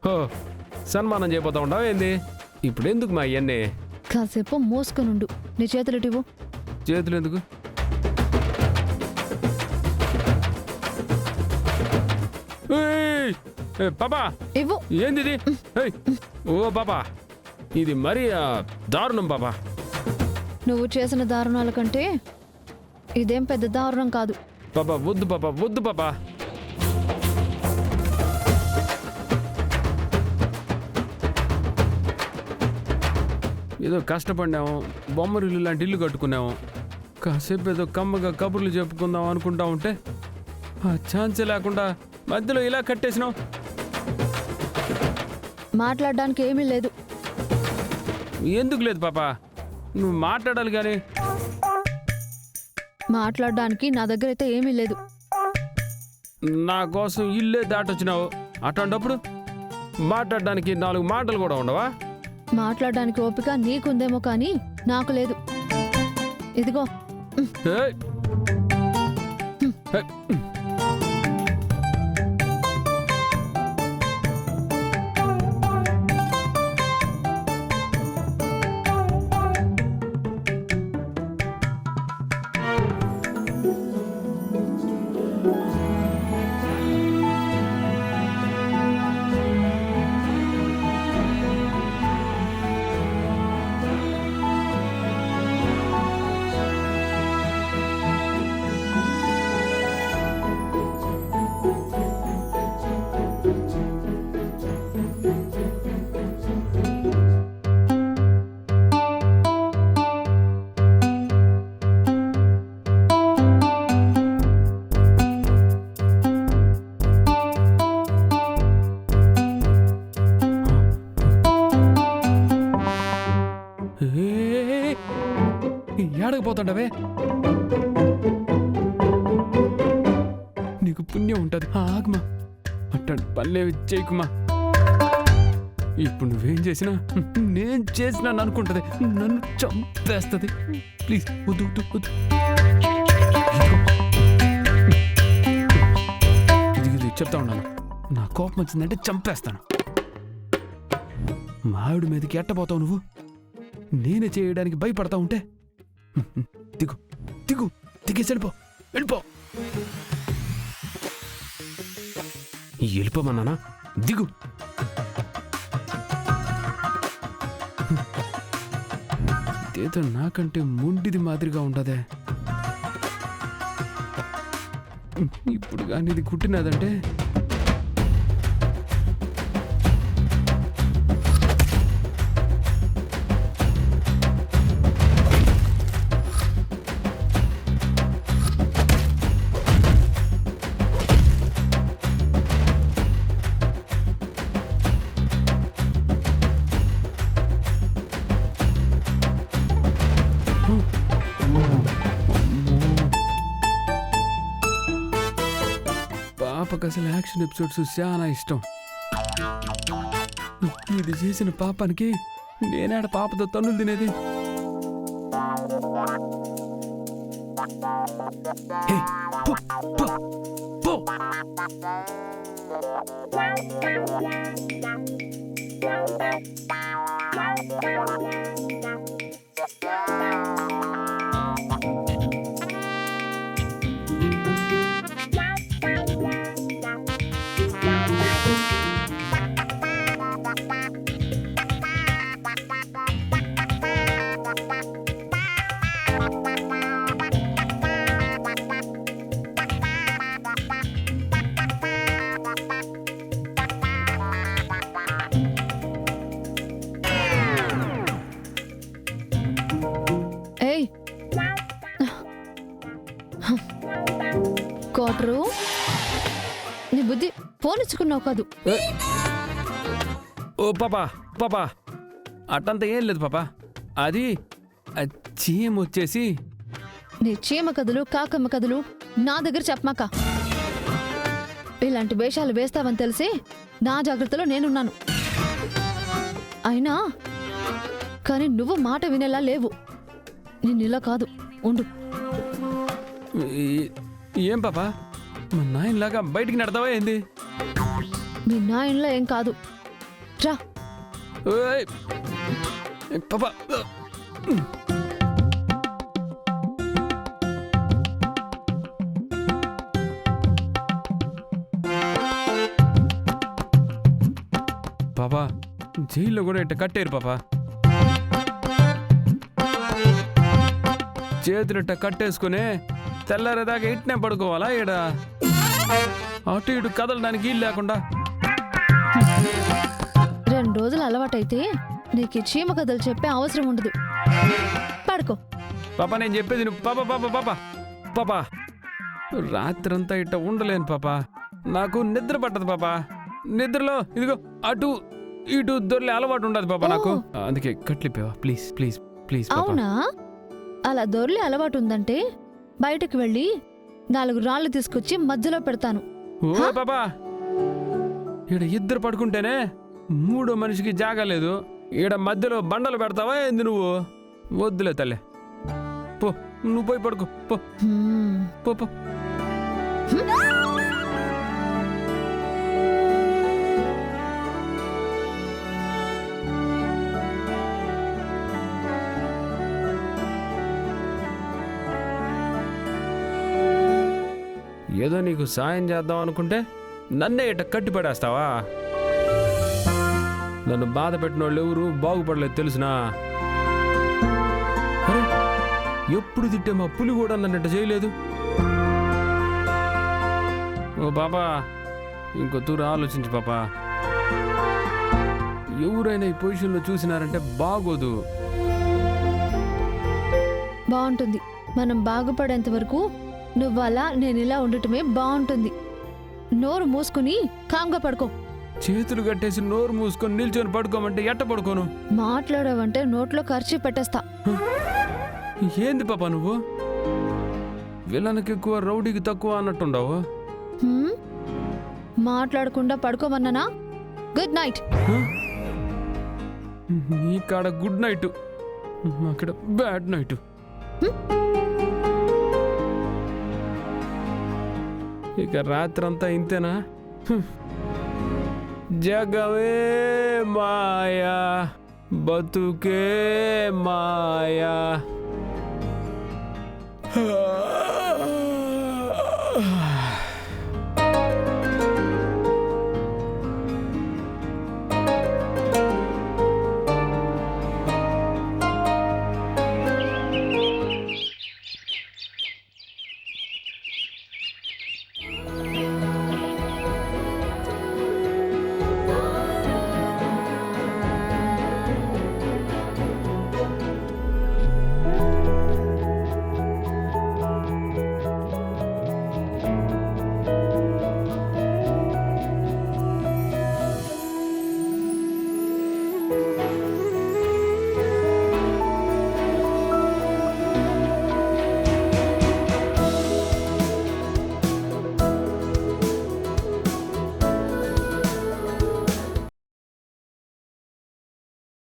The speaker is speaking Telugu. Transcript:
హో సన్మానం చేయబోతా ఉండవు ఏంది? ఇప్పుడు ఎందుకు మా ఇవన్నీ? కాసేపు మోసుకొనుండు. నీ చేతులు ఇటివు. చేతులు ఎందుకు? పాపా ఇవ్వు. ఏంది ఇది? ఓ పాపా ఇది మరీ దారుణం పాపా. నువ్వు చేసిన దారుణాల కంటే ఇదేం పెద్ద దారుణం కాదు. పాపా వద్దు పాపా, వద్దు పాపా. ఏదో కష్టపడినాము, బొమ్మరిల్లు లాంటి ఇల్లు కట్టుకున్నాము. కాసేపు ఏదో కమ్మగా కబుర్లు చెప్పుకుందాం అనుకుంటా ఉంటే ఆ ఛాన్సే లేకుండా మధ్యలో ఇలా కట్టేసినావు. మాట్లాడడానికి ఏమీ లేదు. ఎందుకు లేదు పాపా? నువ్వు మాట్లాడాలి కానీ. మాట్లాడడానికి నా దగ్గర అయితే ఏమీ లేదు. నా కోసం ఇల్లే దాటొచ్చినావు. అట్లాంటప్పుడు మాట్లాడడానికి 4 మాటలు కూడా ఉండవా? మాట్లాడడానికి ఓపిక నీకుందేమో కానీ నాకు లేదు. ఇదిగో. ఏయ్! ఏయ్! ఏడకపోతాండవే? నీకు పుణ్యం ఉంటుంది. ఆగమా, అట్టండి పల్లెవి చేయకుమా. ఇప్పుడు నువ్వేం చేసినా నేను చేసినాను అనుకుంటుంది, నన్ను చంపేస్తుంది. ప్లీజ్ వద్దు వద్దు వద్దు. ఇది చెప్తా ఉన్నాను, నా కోపం వచ్చిందంటే చంపేస్తాను. మావిడి మీదకి ఎట్టబోతావు నువ్వు? నేనే చేయడానికి భయపడతా ఉంటే దిగు దిగు దిగేసి వెళ్ళిపో, వెళ్ళిపో. వెళ్ళిపోమన్నానా? దిగు. ఇదేదో నాకంటే మొండిది మాదిరిగా ఉండదే. ఇప్పుడు కానీ ఇది కుట్టినదంటే పాపకు అసలు యాక్షన్ ఎపిసోడ్స్ చాలా ఇష్టం. ఇది చేసిన పాపానికి నేనాడ పాపతో తన్నులు తినేది. హే, పో, పో, పో. ఏయ్, కోటరు, నీ బుద్ధి పోనిచ్చుకున్నావు కాదు. ఓ పాపా పాపా, అట్టంతా ఏం లేదు పాపా. అది చీమ వచ్చేసి. నీ చీమ కథలు కాకమ్మ కథలు నా దగ్గర చెప్పమాక. ఇలాంటి వేషాలు వేస్తావని తెలిసి నా జాగ్రత్తలో నేనున్నాను. అయినా కానీ నువ్వు మాట వినేలా లేవు. నిన్నిలా కాదు, ఉండు. ఏం పాపా, మా నాయనలాగా బయటికి నడతావా ఏంది? మీ నాయనలో ఏం కాదు, రా. ఓయ్ పాపా పాపా జైల్లో కూడా ఇట్ట కట్టారు పాపా. చేతులు ఇట్ట కట్టేసుకుని తెల్లారేదాకా ఇట్నే పడుకోవాలా ఈడ? అటు ఇటు కదలడానికి వీలు లేకుండా. 2 రోజులు అలవాటైతే నీకు ఈ చీమ కథలు చెప్పే అవసరం ఉండదు. పడుకో. పాపా నేను చెప్పేది నువ్వు. పాపా పాపా పాపా పాపా రాత్రంతా ఇట్ట ఉండలేను పాపా. నాకు నిద్ర పట్టదు పాపా. నిద్రలో ఇదిగో అటు ఇటు దొర్లే అలవాటు ఉండదు పాపా నాకు. అందుకే కట్లిపోవా ప్లీజ్ ప్లీజ్ ప్లీజ్. అవునా? అలా దొర్లే అలవాటు ఉందంటే బయటకు వెళ్ళి 4 రాళ్ళు తీసుకొచ్చి మధ్యలో పెడతాను. ఓ పాపా ఈడ ఇద్దరు పడుకుంటేనే 3వ మనిషికి జాగా లేదు. ఈడ మధ్యలో బండలు పెడతావా ఏంది నువ్వు? వద్దులే తల్లే, పో నువ్వు పోయి పడుకో పో హ్మ్. పో పో. ఏదో నీకు సాయం చేద్దాం అనుకుంటే నన్నే ఇట కట్టిపడేస్తావా? నన్ను బాధ పెట్టిన వాళ్ళు ఎవరు బాగుపడలేదు తెలుసునా? అరే, ఎప్పుడు తిట్టే మా పులి కూడా నన్ను ఇట్ట చేయలేదు. ఓ బాబా ఇంకో తూరు ఆలోచించు పాపా. ఎవరైనా ఈ పొజిషన్లో చూసినారంటే బాగోదు. బాగుంటుంది. మనం బాగుపడేంత వరకు నువ్వలా నేనిలా ఉండటమే బాగుంటుంది. నోరు మూసుకుని కామ్గా పడుకో. చేతులు కట్టేసి నోరు మూసుకొని నిల్చొని పడుకోమంటే ఎట్ట పడుకోను? మాట్లాడావంటే నోట్లో ఖర్చు పెట్టేస్తా. ఏంది పాపా నువ్వు? విలన్కి ఎక్కువ రౌడీకి తక్కువ అన్నట్టుండవు. హ్మ్? మాట్లాడకుండా పడుకోమన్నానా? Good night. నీ కాడ గుడ్ నైట్, అక్కడ బ్యాడ్ నైట్. ఇక రాత్రంతా ఇంతేనా? జగమే మాయా బతుకే మాయా.